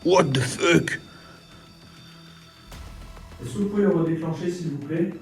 What the fuck? Est-ce que vous pouvez le redéclencher s'il vous plaît?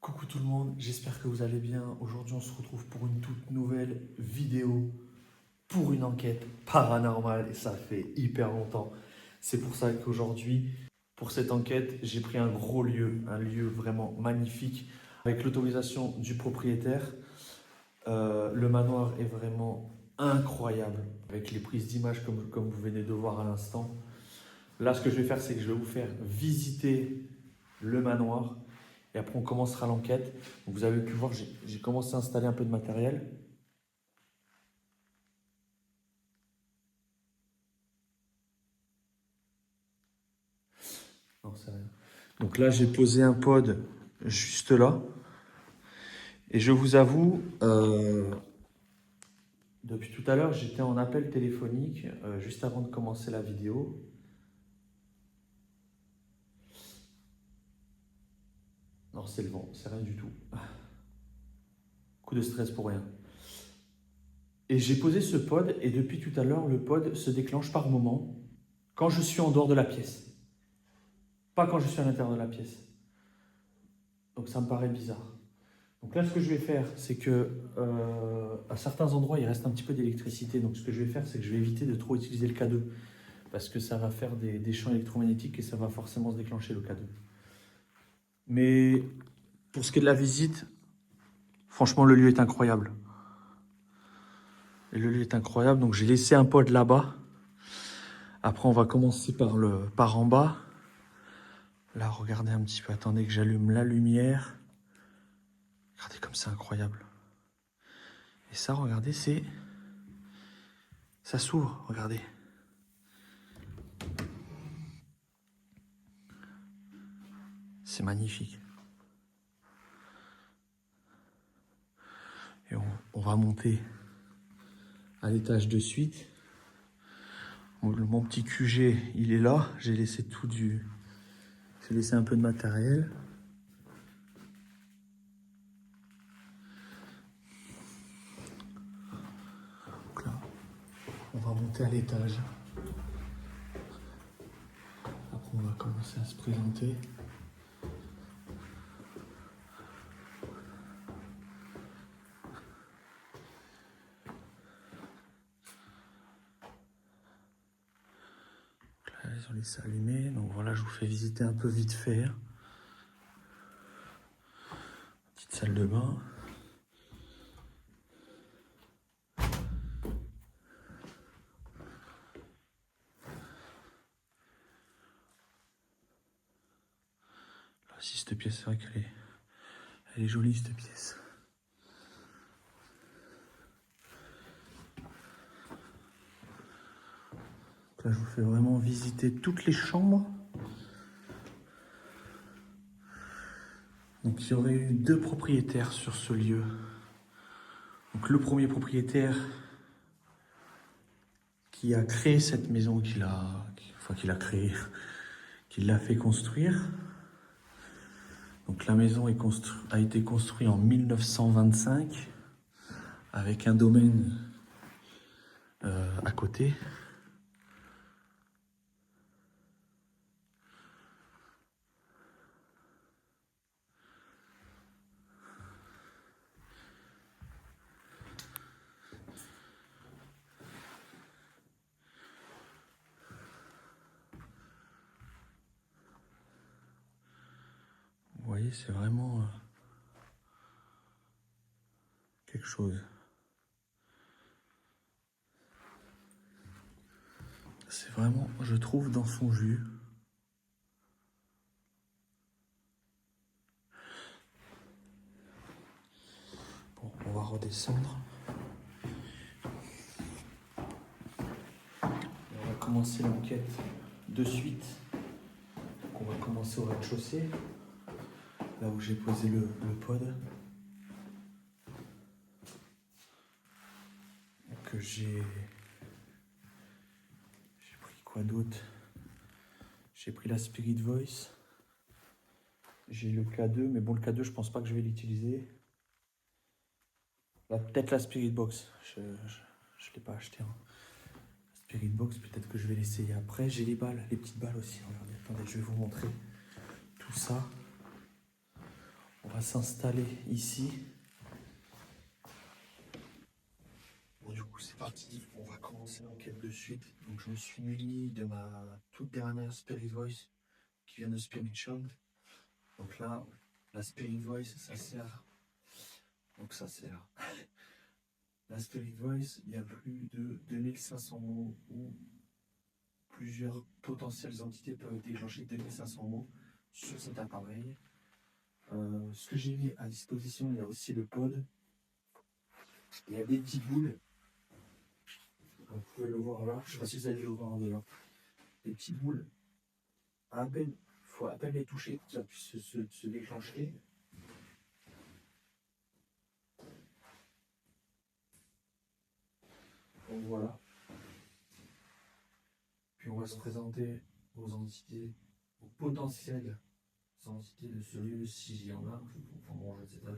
Coucou tout le monde, j'espère que vous allez bien. Aujourd'hui, on se retrouve pour une toute nouvelle vidéo pour une enquête paranormale et ça fait hyper longtemps. C'est pour ça qu'aujourd'hui, pour cette enquête, j'ai pris un gros lieu, un lieu vraiment magnifique avec l'autorisation du propriétaire. Le manoir est vraiment incroyable avec les prises d'images comme vous venez de voir à l'instant. Là, ce que je vais faire, c'est que je vais vous faire visiter le manoir. Et après, on commencera l'enquête. Vous avez pu voir, j'ai commencé à installer un peu de matériel. Non, c'est rien. Donc là, j'ai posé un pod juste là. Et je vous avoue, depuis tout à l'heure, j'étais en appel téléphonique juste avant de commencer la vidéo. Non, c'est le vent, c'est rien du tout. Coup de stress pour rien. Et j'ai posé ce pod et depuis tout à l'heure, le pod se déclenche par moment quand je suis en dehors de la pièce. Pas quand je suis à l'intérieur de la pièce. Donc ça me paraît bizarre. Donc là, ce que je vais faire, c'est que à certains endroits, il reste un petit peu d'électricité. Donc ce que je vais faire, c'est que je vais éviter de trop utiliser le K2 parce que ça va faire des champs électromagnétiques et ça va forcément se déclencher le K2. Mais pour ce qui est de la visite, franchement, le lieu est incroyable. Et le lieu est incroyable. Donc j'ai laissé un pod là-bas. Après, on va commencer par en bas. Là, regardez un petit peu. Attendez que j'allume la lumière. Regardez comme c'est incroyable. Et ça, regardez, ça s'ouvre, regardez. C'est magnifique. Et on va monter à l'étage de suite. Mon petit QG, il est là. J'ai laissé J'ai laissé un peu de matériel. Donc là, on va monter à l'étage. Après, on va commencer à se présenter. Là, ils ont laissé allumer. Donc voilà, je vous fais visiter un peu vite fait. Petite salle de bain. Là aussi, cette pièce, c'est vrai elle est jolie, cette pièce. Là, je vous fais vraiment visiter toutes les chambres. Donc, il y aurait eu 2 propriétaires sur ce lieu. Donc, le premier propriétaire qui a créé cette maison, qu'il a créé, qui l'a fait construire. Donc, la maison a été construite en 1925 avec un domaine à côté. Vous voyez, c'est vraiment quelque chose. C'est vraiment, je trouve, dans son jus. Bon, on va redescendre. Et on va commencer l'enquête de suite. Donc on va commencer au rez-de-chaussée, là où j'ai posé le pod. Que j'ai pris quoi d'autre? J'ai pris la Spirit Voice. J'ai le K2, mais bon, le K2, je pense pas que je vais l'utiliser. Peut-être la Spirit Box. Je l'ai pas acheté. Hein. La Spirit Box, peut-être que je vais l'essayer après. J'ai les balles, les petites balles aussi. Regardez, attendez, je vais vous montrer tout ça. On va s'installer ici. Bon, du coup, c'est parti. On va commencer l'enquête de suite. Donc, je me suis muni de ma toute dernière Spirit Voice qui vient de Spirit Shop. Donc là, la Spirit Voice, ça sert. Donc ça sert. La Spirit Voice, il y a plus de 2500 mots où plusieurs potentielles entités peuvent déclencher 2500 mots sur cet appareil. Ce que j'ai mis à disposition, il y a aussi le pod. Il y a des petites boules. Vous pouvez le voir là. Je ne sais pas si vous allez le voir en dehors. Des petites boules. Il faut à peine les toucher pour que ça puisse se déclencher. Donc voilà. Puis on va se présenter aux entités, aux potentielles entités de ce lieu, s'il y en a. Enfin bon, je ne sais pas.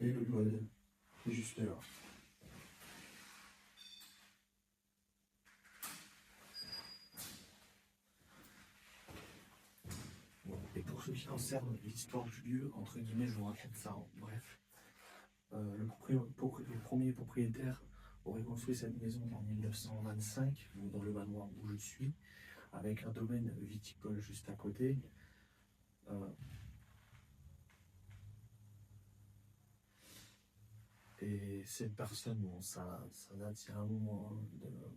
Et le pod est juste là. Bon, et pour ce qui concerne l'histoire du lieu, entre guillemets, je vous raconte ça en bref. Le premier propriétaire aurait construit cette maison en 1925, dans le manoir où je suis, avec un domaine viticole juste à côté. Et cette personne, bon, ça date il y a un moment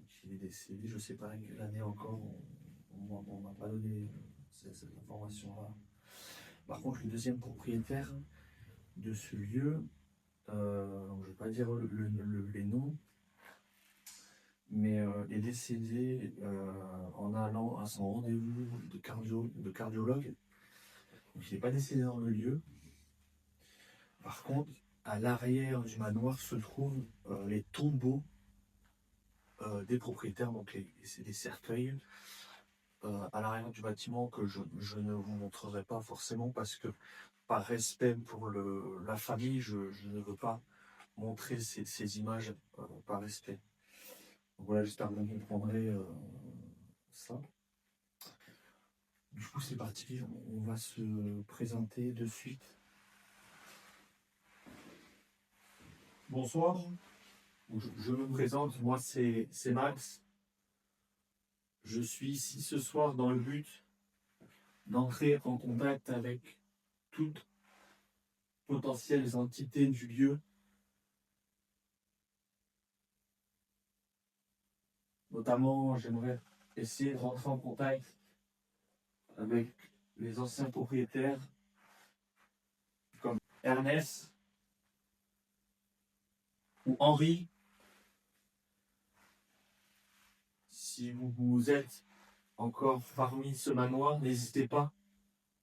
qu'il est décédé, je ne sais pas l'année encore, on ne m'a pas donné cette information-là. Par contre, le deuxième propriétaire de ce lieu, je ne vais pas dire les noms, mais est décédé en allant à son rendez-vous de cardiologue. Donc, il n'est pas décédé dans le lieu. Par contre, à l'arrière du manoir se trouvent les tombeaux des propriétaires, donc c'est des cercueils à l'arrière du bâtiment que je ne vous montrerai pas forcément parce que par respect pour la famille, je ne veux pas montrer ces images par respect. Donc voilà, j'espère que vous comprendrez ça. Du coup, c'est parti, on va se présenter de suite. Bonsoir, je me présente, moi c'est Max. Je suis ici ce soir dans le but d'entrer en contact avec toutes potentielles entités du lieu. Notamment, j'aimerais essayer de rentrer en contact avec les anciens propriétaires comme Ernest ou Henri. Si vous êtes encore parmi ce manoir, n'hésitez pas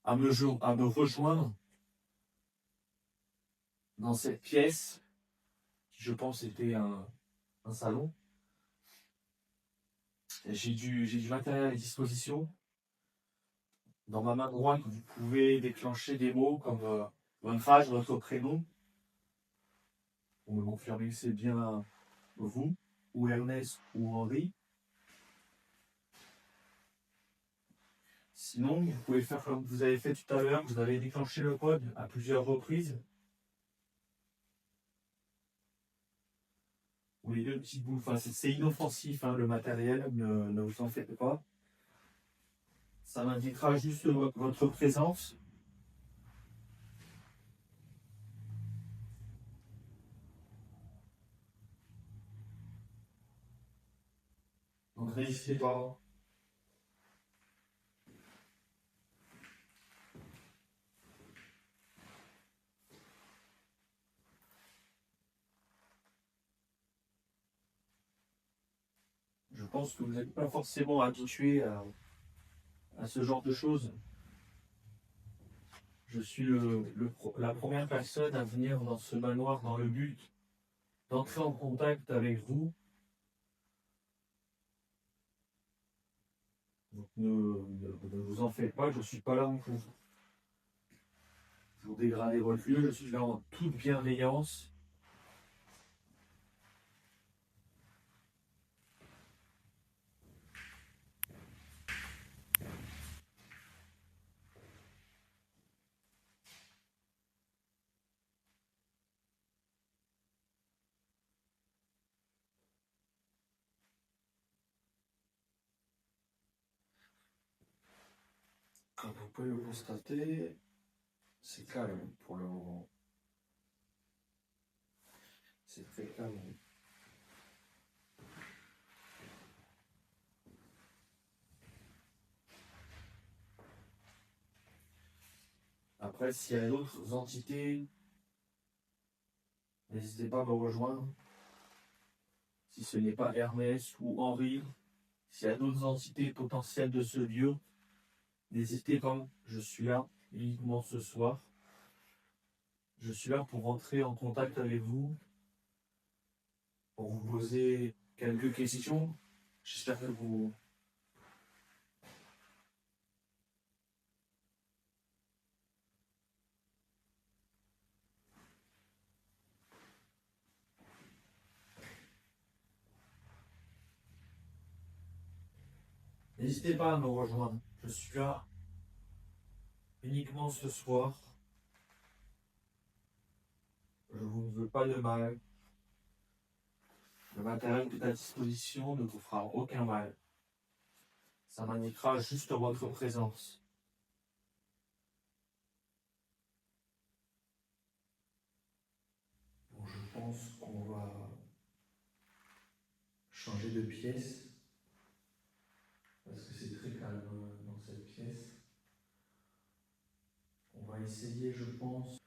à me rejoindre dans cette pièce qui, je pense, était un salon. J'ai du matériel à disposition. Dans ma main droite, vous pouvez déclencher des mots comme votre âge, votre prénom. Pour me confirmer que c'est bien vous, ou Ernest, ou Henri. Sinon, vous pouvez faire comme vous avez fait tout à l'heure, vous avez déclenché le code à plusieurs reprises. Ou les deux petites boules, enfin, c'est inoffensif hein, le matériel, ne vous en faites pas. Ça m'indiquera juste votre présence. Donc n'hésitez pas. Je pense que vous n'êtes pas forcément habitué à ce genre de choses. Je suis la première personne à venir dans ce manoir dans le but d'entrer en contact avec vous. Donc ne vous en faites pas, je ne suis pas là pour dégrader votre lieu, je suis là en toute bienveillance. Comme vous pouvez le constater, c'est calme pour le moment. C'est très calme. Après, s'il y a d'autres entités, n'hésitez pas à me rejoindre. Si ce n'est pas Ernest ou Henri, s'il y a d'autres entités potentielles de ce lieu, n'hésitez pas, je suis là uniquement ce soir. Je suis là pour entrer en contact avec vous, pour vous poser quelques questions. J'espère que vous... N'hésitez pas à me rejoindre. Je suis là uniquement ce soir. Je ne vous veux pas de mal. Le matériel qui est à disposition ne vous fera aucun mal. Ça m'indiquera juste votre présence. Bon, je pense qu'on va changer de pièce. Parce que c'est très calme dans cette pièce. On va essayer, je pense,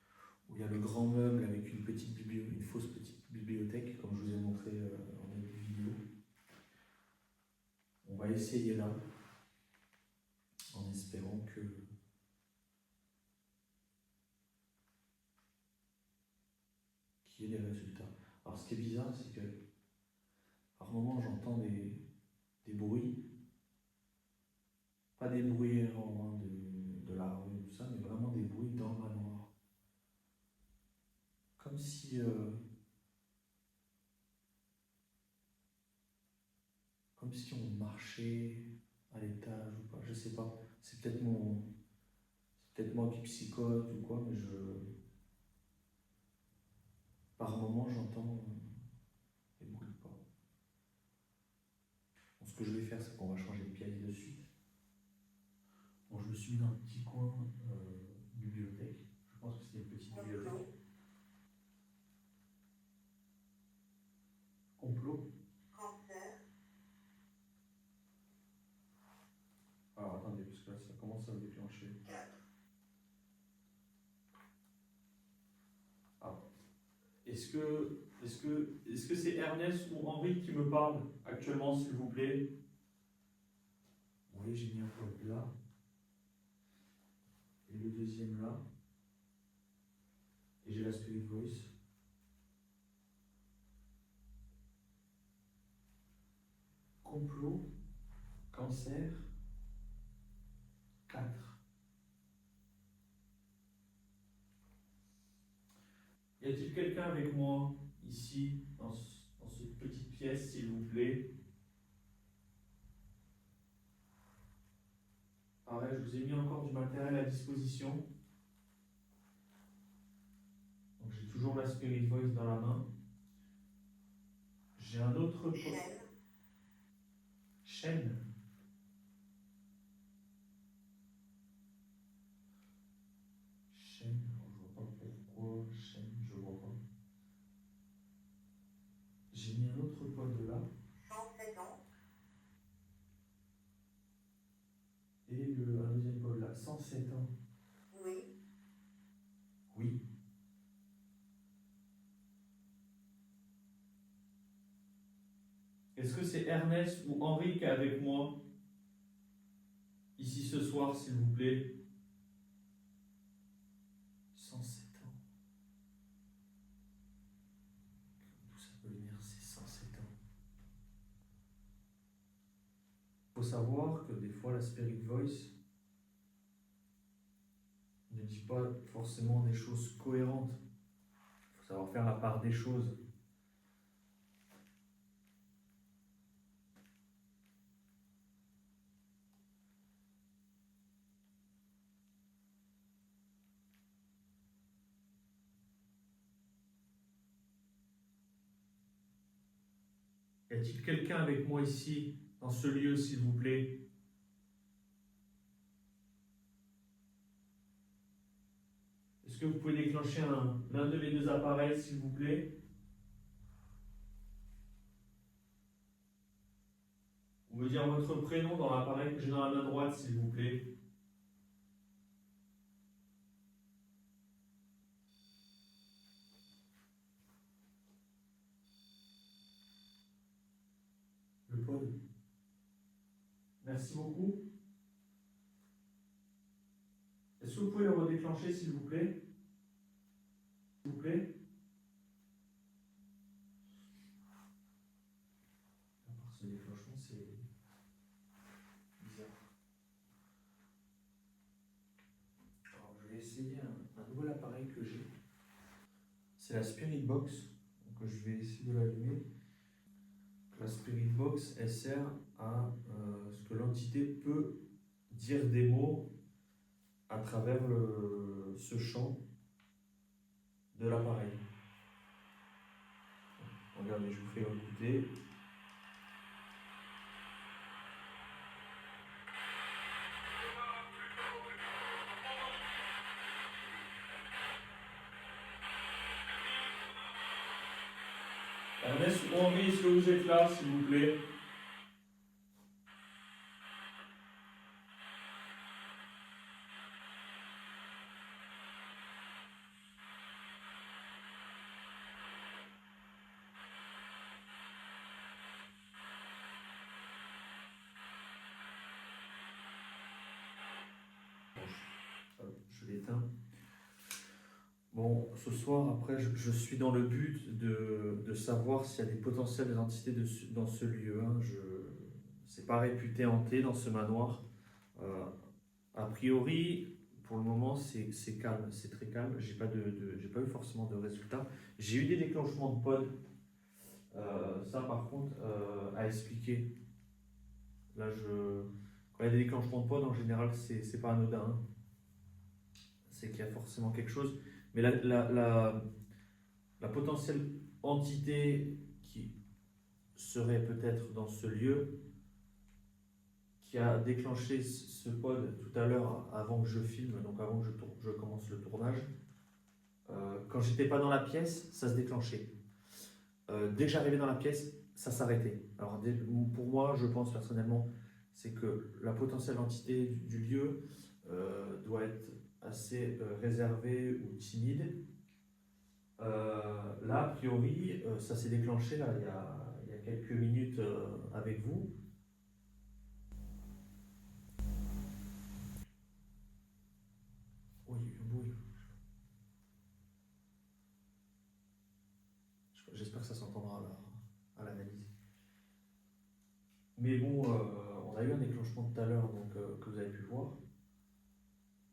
où il y a le grand meuble avec une fausse petite bibliothèque, comme je vous ai montré en début de vidéo. On va essayer là, en espérant qu'il y ait des résultats. Alors ce qui est bizarre, c'est que par moments j'entends des bruits, pas des bruits errants de la rue, tout ça, mais vraiment des bruits dans le manoir. Comme si on marchait à l'étage ou pas, je sais pas. C'est peut-être moi qui psychote ou quoi, mais par moment j'entends des bruits de pas. Bon, ce que je vais faire, c'est qu'on va changer de pièce de suite. Bon, je me suis mis dans un petit coin bibliothèque. Je pense que c'est une petite bibliothèque. Complot. Alors attendez, parce que là ça commence à me déclencher. Ah. Est-ce que c'est Ernest ou Henri qui me parle actuellement, s'il vous plaît? Vous voyez, j'ai mis un code là. Et le deuxième là. Et j'ai la Spirit Voice. Complot, cancer, 4. Y a-t-il quelqu'un avec moi, ici, dans cette petite pièce, s'il vous plaît? Pareil, je vous ai mis encore du matériel à disposition. Donc j'ai toujours la Spirit Voice dans la main. J'ai un autre chaîne. Chaîne, alors je vois pas pourquoi chaîne, je vois pas. J'ai mis un autre pod là. 107 ans. Est-ce que c'est Ernest ou Henri qui est avec moi ici ce soir, s'il vous plaît? 107 ans. D'où ça peut venir, ces 107 ans? Il faut savoir que des fois, la Spirit Voice ne dit pas forcément des choses cohérentes. Il faut savoir faire la part des choses. Y a-t-il quelqu'un avec moi ici, dans ce lieu, s'il vous plaît? Est-ce que vous pouvez déclencher l'un de mes deux appareils, s'il vous plaît? Ou me dire votre prénom dans l'appareil que j'ai dans la main droite, s'il vous plaît. Le pod. Merci beaucoup. Est-ce que vous pouvez le redéclencher, s'il vous plaît? S'il vous plaît. À part ce déclenchement, c'est bizarre. Alors, je vais essayer un nouvel appareil que j'ai. C'est la Spirit Box. Donc, je vais essayer de l'allumer. La Spirit Box, elle sert à ce que l'entité peut dire des mots à travers ce champ de l'appareil. Regardez, je vous fais écouter. Ernest ou Henri, est-ce que vous êtes là, s'il vous plaît? Je l'éteins. Bon, ce soir, après, je suis dans le but de savoir s'il y a des potentielles entités dans ce lieu. Hein. C'est pas réputé hanté dans ce manoir. A priori, pour le moment, c'est calme, c'est très calme. J'ai pas eu forcément de résultats. J'ai eu des déclenchements de pod. Ça, par contre, à expliquer. Là, quand il y a des déclenchements de pod, en général, c'est pas anodin. Hein. C'est qu'il y a forcément quelque chose. Mais la potentielle entité qui serait peut-être dans ce lieu, qui a déclenché ce pod tout à l'heure avant que je filme, donc avant que je commence le tournage, quand j'étais pas dans la pièce, ça se déclenchait. Dès que j'arrivais dans la pièce, ça s'arrêtait. Alors pour moi, je pense personnellement, c'est que la potentielle entité du lieu doit être assez réservée ou timide. Là, a priori, ça s'est déclenché là, il y a quelques minutes avec vous. Oui, il y a eu un bruit. J'espère que ça s'entendra à l'analyse. Mais bon, on a eu un déclenchement tout à l'heure que vous avez pu voir.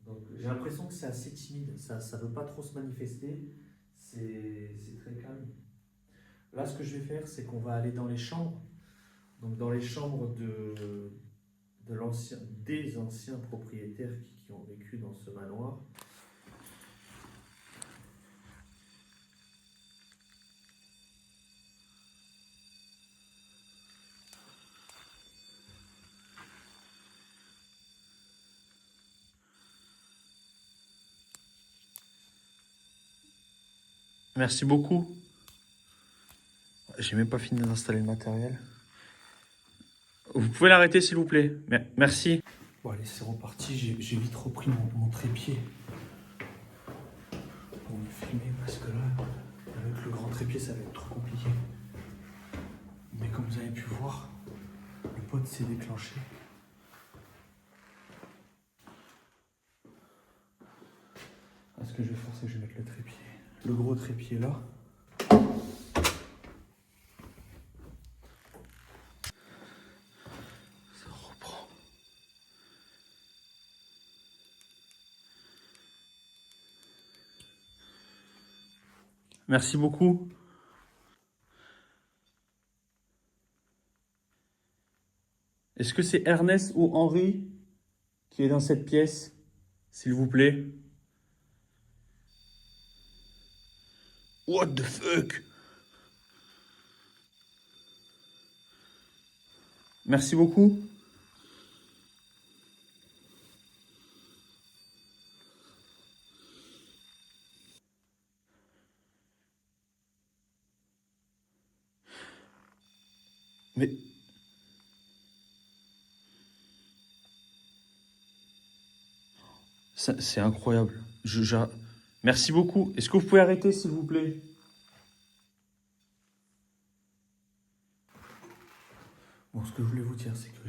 Donc j'ai l'impression que c'est assez timide, ça ne veut pas trop se manifester, c'est très calme. Là, ce que je vais faire, c'est qu'on va aller dans les chambres. Donc dans les chambres des anciens propriétaires qui ont vécu dans ce manoir. Merci beaucoup. J'ai même pas fini d'installer le matériel. Vous pouvez l'arrêter s'il vous plaît. Merci. Bon allez, c'est reparti. J'ai vite repris mon trépied pour me filmer parce que là, avec le grand trépied, ça va être trop compliqué. Mais comme vous avez pu voir, le pod s'est déclenché. Ce que je vais faire, c'est que je vais mettre le trépied. Le gros trépied là. Ça reprend. Merci beaucoup. Est-ce que c'est Ernest ou Henri qui est dans cette pièce, s'il vous plaît? What the fuck? Merci beaucoup. Mais... c'est incroyable. Merci beaucoup. Est-ce que vous pouvez arrêter, s'il vous plaît? Bon, ce que je voulais vous dire, c'est que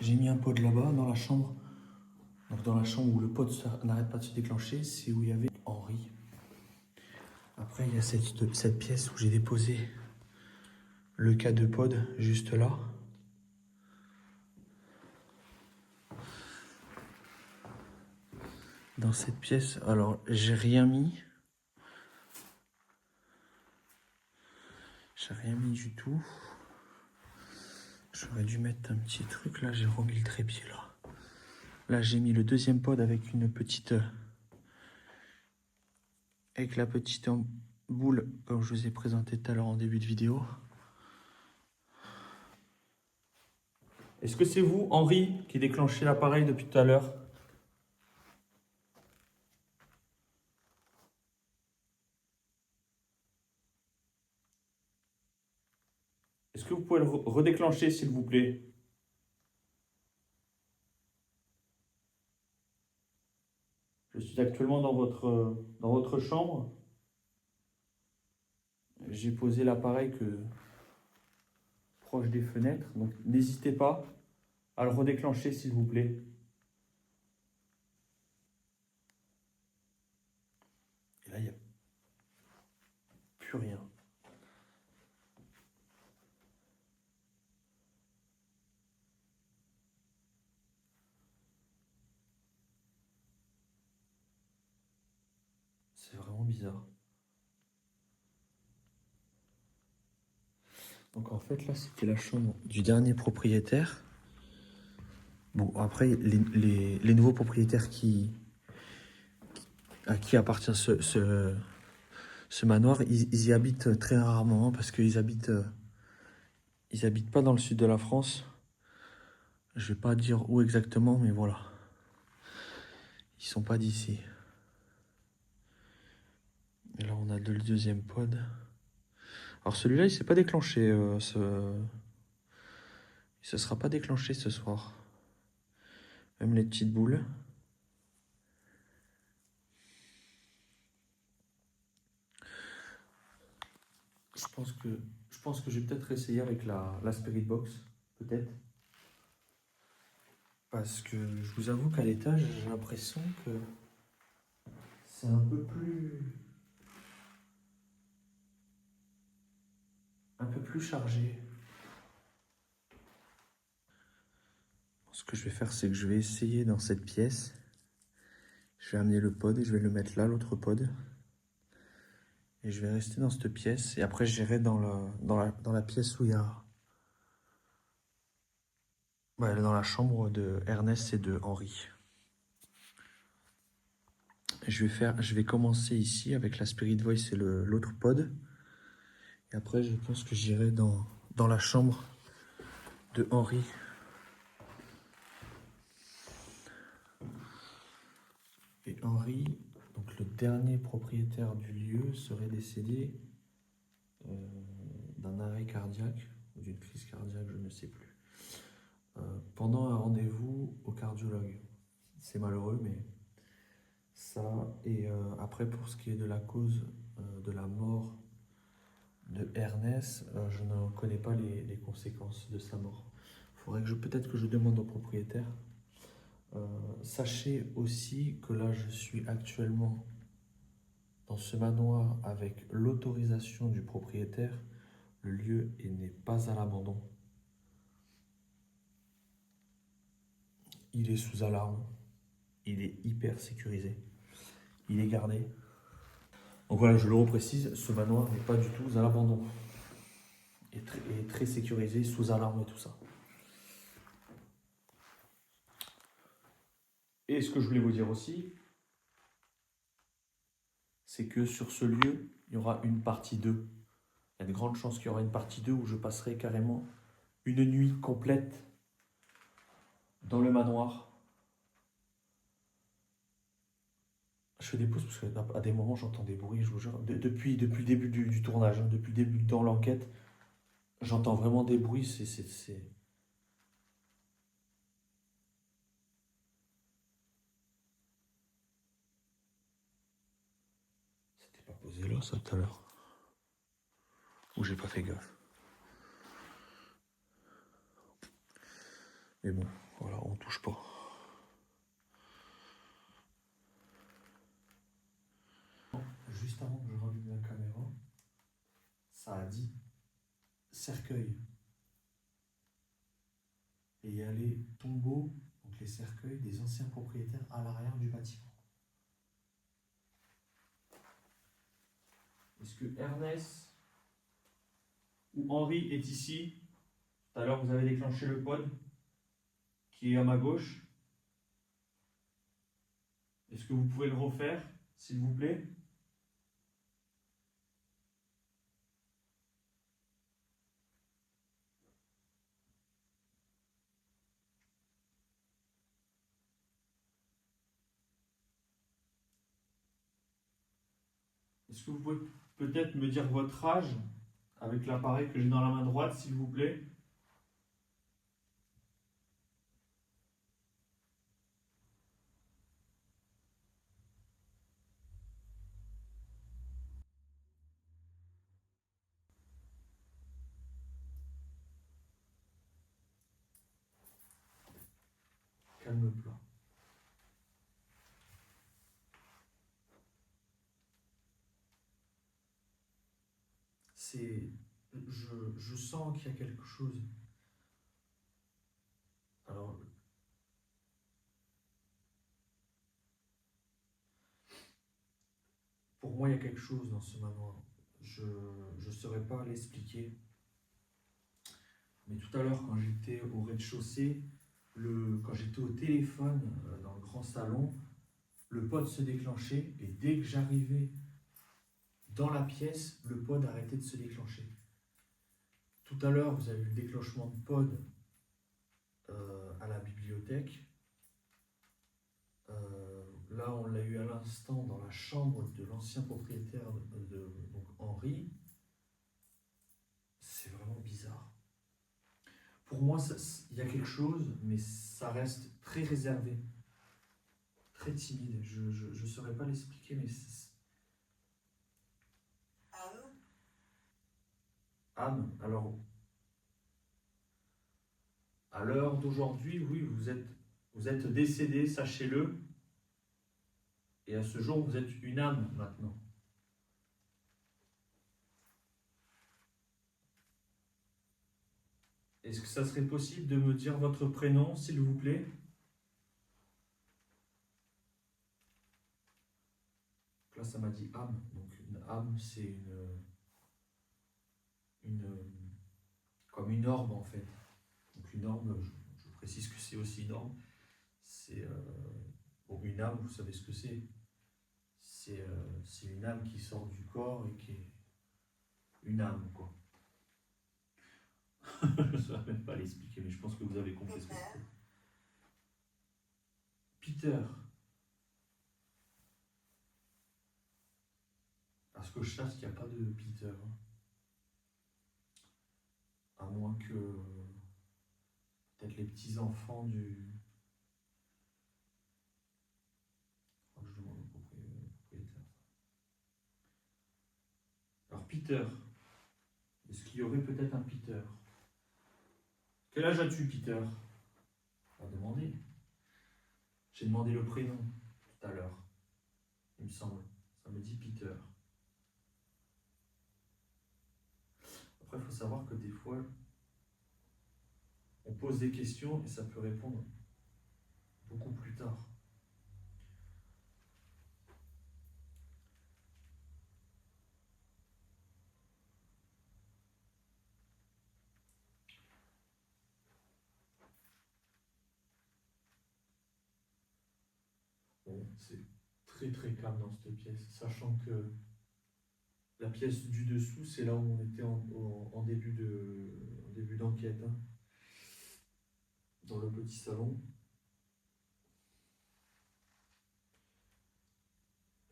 j'ai mis un pod là-bas, dans la chambre. Donc dans la chambre où le pod n'arrête pas de se déclencher, c'est où il y avait Henri. Après, il y a cette pièce où j'ai déposé le cas de pod, juste là. Dans cette pièce, alors j'ai rien mis. J'ai rien mis du tout. J'aurais dû mettre un petit truc là, j'ai remis le trépied là. Là j'ai mis le deuxième pod avec une petite... avec la petite boule, comme je vous ai présenté tout à l'heure en début de vidéo. Est-ce que c'est vous, Henri, qui déclenchez l'appareil depuis tout à l'heure? Est-ce que vous pouvez le redéclencher, s'il vous plaît? Je suis actuellement dans votre chambre. J'ai posé l'appareil proche des fenêtres, donc n'hésitez pas à le redéclencher, s'il vous plaît. Et là, il n'y a plus rien. C'est vraiment bizarre. Donc en fait, là, c'était la chambre du dernier propriétaire. Bon, après, les nouveaux propriétaires à qui appartient ce manoir, ils y habitent très rarement, hein, parce qu'ils habitent pas dans le sud de la France. Je vais pas dire où exactement, mais voilà. Ils sont pas d'ici. Et là, on a le deuxième pod. Alors celui-là, il s'est pas déclenché. Il ne sera pas déclenché ce soir. Même les petites boules. Je pense que je vais peut-être essayer avec la Spirit Box. Peut-être. Parce que je vous avoue qu'à l'étage, j'ai l'impression que c'est un peu plus chargé. Ce que je vais faire, c'est que je vais essayer dans cette pièce. Je vais amener le pod et je vais le mettre là, l'autre pod. Et je vais rester dans cette pièce. Et après, j'irai dans la pièce où il y a... Ouais, dans la chambre de Ernest et de Henri. Je vais commencer ici avec la Spirit Voice et l'autre pod. Et après, je pense que j'irai dans la chambre de Henri. Et Henri, donc le dernier propriétaire du lieu, serait décédé d'un arrêt cardiaque ou d'une crise cardiaque, je ne sais plus, pendant un rendez-vous au cardiologue. C'est malheureux, mais ça. Et après, pour ce qui est de la cause de la mort de Ernest, je ne connais pas les conséquences de sa mort. Il faudrait que peut-être que je demande au propriétaire. Sachez aussi que là, je suis actuellement dans ce manoir avec l'autorisation du propriétaire. Le lieu n'est pas à l'abandon. Il est sous alarme. Il est hyper sécurisé. Il est gardé. Donc voilà, je le reprécise, ce manoir n'est pas du tout à l'abandon. Il est très sécurisé, sous alarme et tout ça. Et ce que je voulais vous dire aussi, c'est que sur ce lieu, il y aura une partie 2. Il y a de grandes chances qu'il y aura une partie 2 où je passerai carrément une nuit complète dans le manoir. Je fais des pauses parce qu'à des moments j'entends des bruits, je vous jure. Depuis le début du tournage, hein, depuis le début dans l'enquête, j'entends vraiment des bruits. C'était pas posé là, ça, tout à l'heure. Ou j'ai pas fait gaffe. Mais bon, voilà, on touche pas. Juste avant que je rallume la caméra, ça a dit cercueil. Et il y a les tombeaux, donc les cercueils des anciens propriétaires à l'arrière du bâtiment. Est-ce que Ernest ou Henri est ici? Tout à l'heure, vous avez déclenché le pod qui est à ma gauche. Est-ce que vous pouvez le refaire, s'il vous plaît? Est-ce que vous pouvez peut-être me dire votre âge avec l'appareil que j'ai dans la main droite, s'il vous plaît? Calme plat. C'est... Je sens qu'il y a quelque chose. Alors, pour moi, il y a quelque chose dans ce manoir. Je ne saurais pas l'expliquer. Mais tout à l'heure, quand j'étais au rez-de-chaussée, quand j'étais au téléphone dans le grand salon, le pod se déclenchait et dès que j'arrivais dans la pièce, le pod arrêtait de se déclencher. Tout à l'heure, vous avez eu le déclenchement de pod à la bibliothèque. Là, on l'a eu à l'instant dans la chambre de l'ancien propriétaire donc Henri. C'est vraiment bizarre. Pour moi, il y a quelque chose, mais ça reste très réservé, très timide. Je ne saurais pas l'expliquer, mais Anne, alors, à l'heure d'aujourd'hui, oui, vous êtes décédé, sachez-le. Et à ce jour, vous êtes une âme maintenant. Est-ce que ça serait possible de me dire votre prénom, s'il vous plaît? Là, ça m'a dit âme. Donc, une âme, c'est comme une orbe, en fait. Donc, une orbe, je précise que c'est aussi une orbe. C'est bon, une âme, vous savez ce que c'est. C'est une âme qui sort du corps et qui est une âme, quoi. Je ne saurais même pas l'expliquer, mais je pense que vous avez compris ce que c'était. Peter. Parce que je sache qu'il n'y a pas de Peter. À moins que peut-être les petits-enfants du... Je crois que je demande au propriétaire. Alors Peter, Est-ce qu'il y aurait peut-être un Peter? Quel âge as-tu, Peter? On va demander. J'ai demandé le prénom tout à l'heure, il me semble. Ça me dit Peter. Après, il faut savoir que des fois, on pose des questions et ça peut répondre beaucoup plus tard. Bon, c'est très très calme dans cette pièce, sachant que la pièce du dessous, c'est là où on était en début d'enquête, hein, dans le petit salon.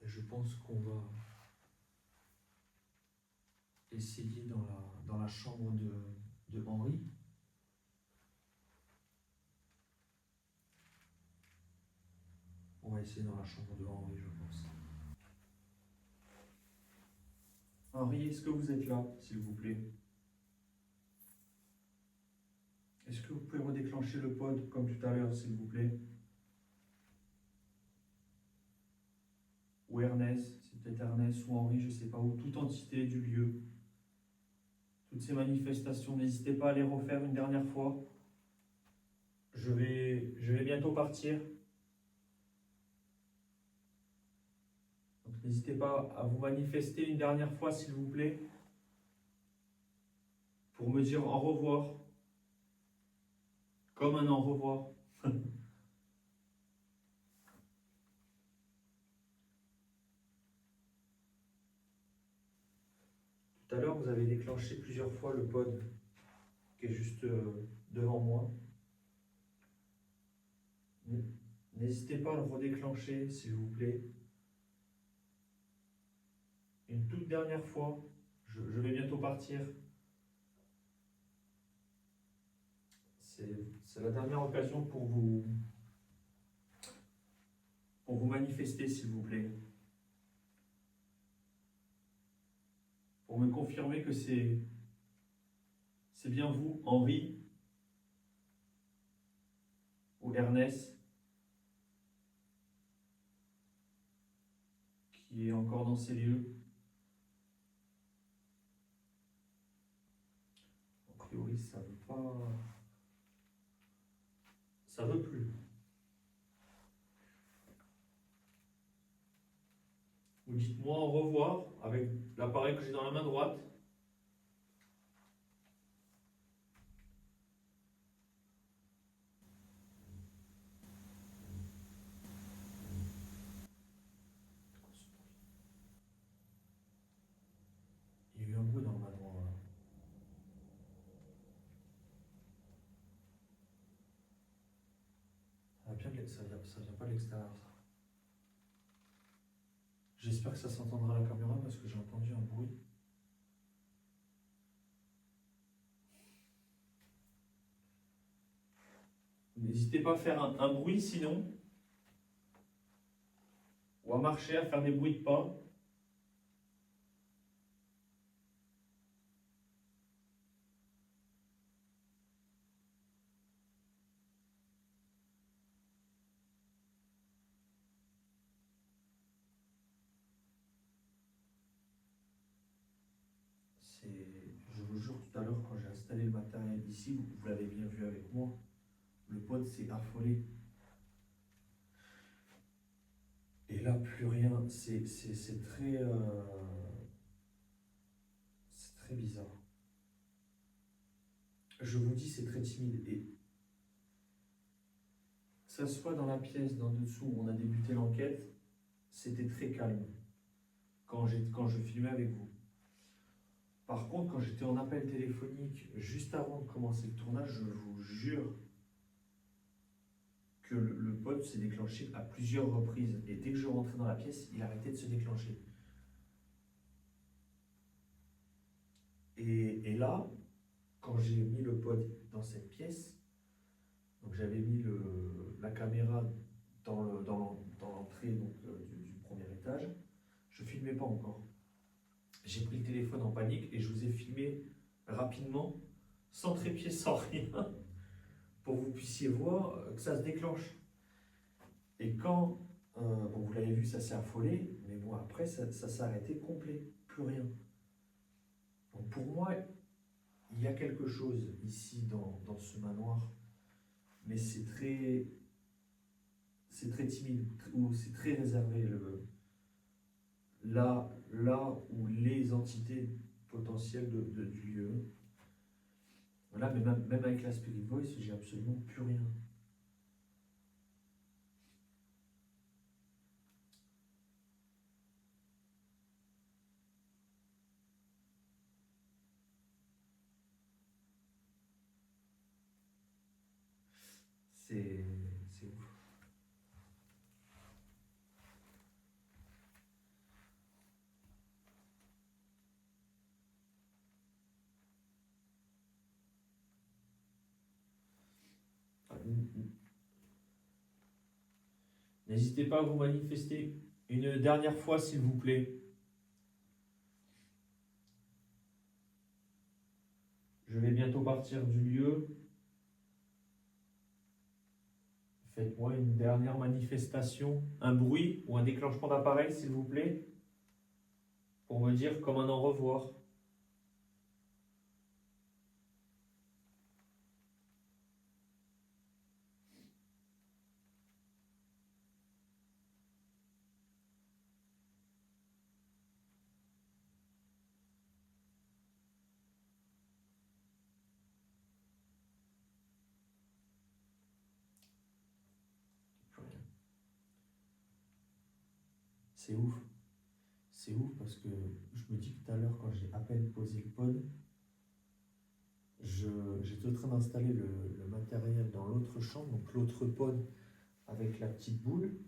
Et je pense qu'on va essayer dans la chambre de Henri. On va essayer dans la chambre de Henri, je pense. Henri, est-ce que vous êtes là, s'il vous plaît? Est-ce que vous pouvez redéclencher le pod comme tout à l'heure, s'il vous plaît? Ou Ernest, c'est peut-être Ernest ou Henri, je ne sais pas où, toute entité du lieu. Toutes ces manifestations, n'hésitez pas à les refaire une dernière fois. Je vais bientôt partir. Donc n'hésitez pas à vous manifester une dernière fois, s'il vous plaît, pour me dire au revoir. Comme un au revoir. Tout à l'heure, vous avez déclenché plusieurs fois le pod qui est juste devant moi. N'hésitez pas à le redéclencher, s'il vous plaît. Une toute dernière fois. Je vais bientôt partir. C'est la dernière occasion pour vous manifester, s'il vous plaît. Pour me confirmer que c'est bien vous, Henri, ou Ernest, qui est encore dans ces lieux. A priori, ça ne veut pas... Ça ne veut plus. Vous dites-moi au revoir avec l'appareil que j'ai dans la main droite. Il y a eu un bruit dans ma droite. Là. Ça vient pas de l'extérieur, ça. J'espère que ça s'entendra à la caméra parce que j'ai entendu un bruit. N'hésitez pas à faire un bruit sinon, ou à marcher, à faire des bruits de pas. Je vous jure, tout à l'heure, quand j'ai installé le matériel ici, vous l'avez bien vu avec moi, le pod s'est affolé. Et là, plus rien. C'est très bizarre. Je vous dis, c'est très timide. Et que ça soit dans la pièce d'en dessous où on a débuté l'enquête, c'était très calme quand je filmais avec vous. Par contre, quand j'étais en appel téléphonique juste avant de commencer le tournage, je vous jure que le pod s'est déclenché à plusieurs reprises. Et dès que je rentrais dans la pièce, il arrêtait de se déclencher. Et là, quand j'ai mis le pod dans cette pièce, donc j'avais mis la caméra dans l'entrée du premier étage, je ne filmais pas encore. J'ai pris le téléphone en panique et je vous ai filmé rapidement, sans trépied, sans rien, pour que vous puissiez voir que ça se déclenche. Et quand, bon, vous l'avez vu, ça s'est affolé, mais bon, après, ça s'est arrêté complet, plus rien. Donc pour moi, il y a quelque chose ici dans ce manoir, mais c'est très timide, ou c'est très réservé. Là où les entités potentielles du lieu. Là, mais même avec la Spirit Voice, j'ai absolument plus rien. C'est ouf. N'hésitez pas à vous manifester une dernière fois, s'il vous plaît. Je vais bientôt partir du lieu. Faites-moi une dernière manifestation, un bruit ou un déclenchement d'appareil, s'il vous plaît, pour me dire comme un au revoir. Plus rien. C'est ouf. C'est ouf parce que je me dis que tout à l'heure, quand j'ai à peine posé le pod, j'étais en train d'installer le matériel dans l'autre chambre, donc l'autre pod avec la petite boule.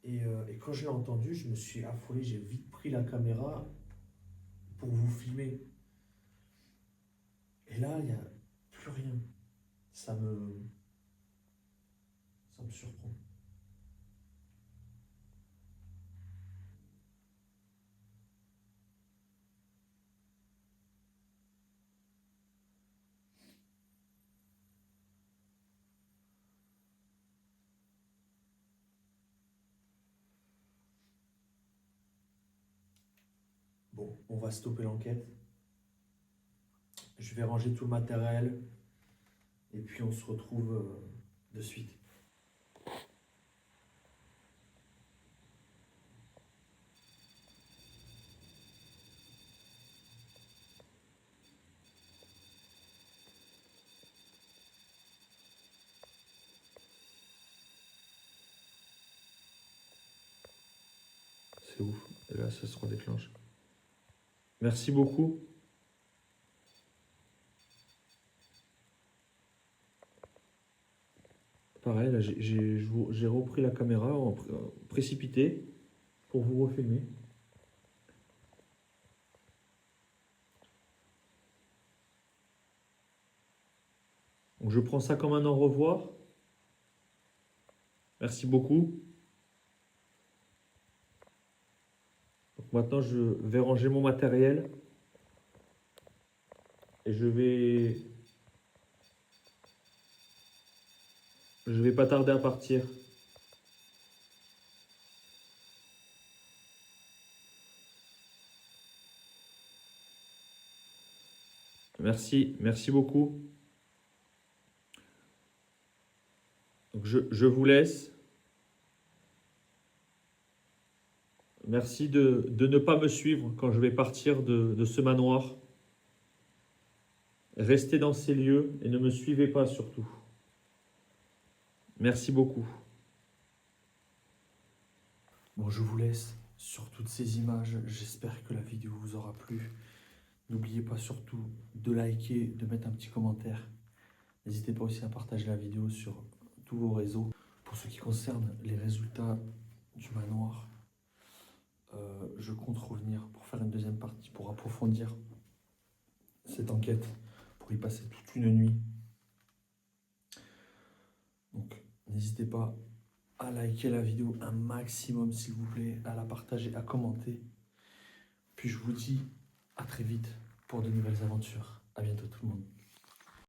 Et quand je l'ai entendu, je me suis affolé, j'ai vite pris la caméra pour vous filmer. Et là, il n'y a plus rien. Ça me surprend. Bon, on va stopper l'enquête. Je vais ranger tout le matériel. Et puis on se retrouve de suite. C'est ouf. Et là, ça se redéclenche. Merci beaucoup. Pareil, là, j'ai repris la caméra en précipité pour vous refilmer. Donc je prends ça comme un au revoir. Merci beaucoup. Donc maintenant, je vais ranger mon matériel. Et je vais pas tarder à partir. Merci beaucoup. Donc je vous laisse. Merci de ne pas me suivre quand je vais partir de ce manoir. Restez dans ces lieux et ne me suivez pas surtout. Merci beaucoup. Bon, je vous laisse sur toutes ces images. J'espère que la vidéo vous aura plu. N'oubliez pas surtout de liker, de mettre un petit commentaire. N'hésitez pas aussi à partager la vidéo sur tous vos réseaux. Pour ce qui concerne les résultats du manoir, je compte revenir pour faire une deuxième partie, pour approfondir cette enquête, pour y passer toute une nuit. Donc, n'hésitez pas à liker la vidéo un maximum, s'il vous plaît, à la partager, à commenter. Puis puis je vous dis à très vite pour de nouvelles aventures. À bientôt tout le monde.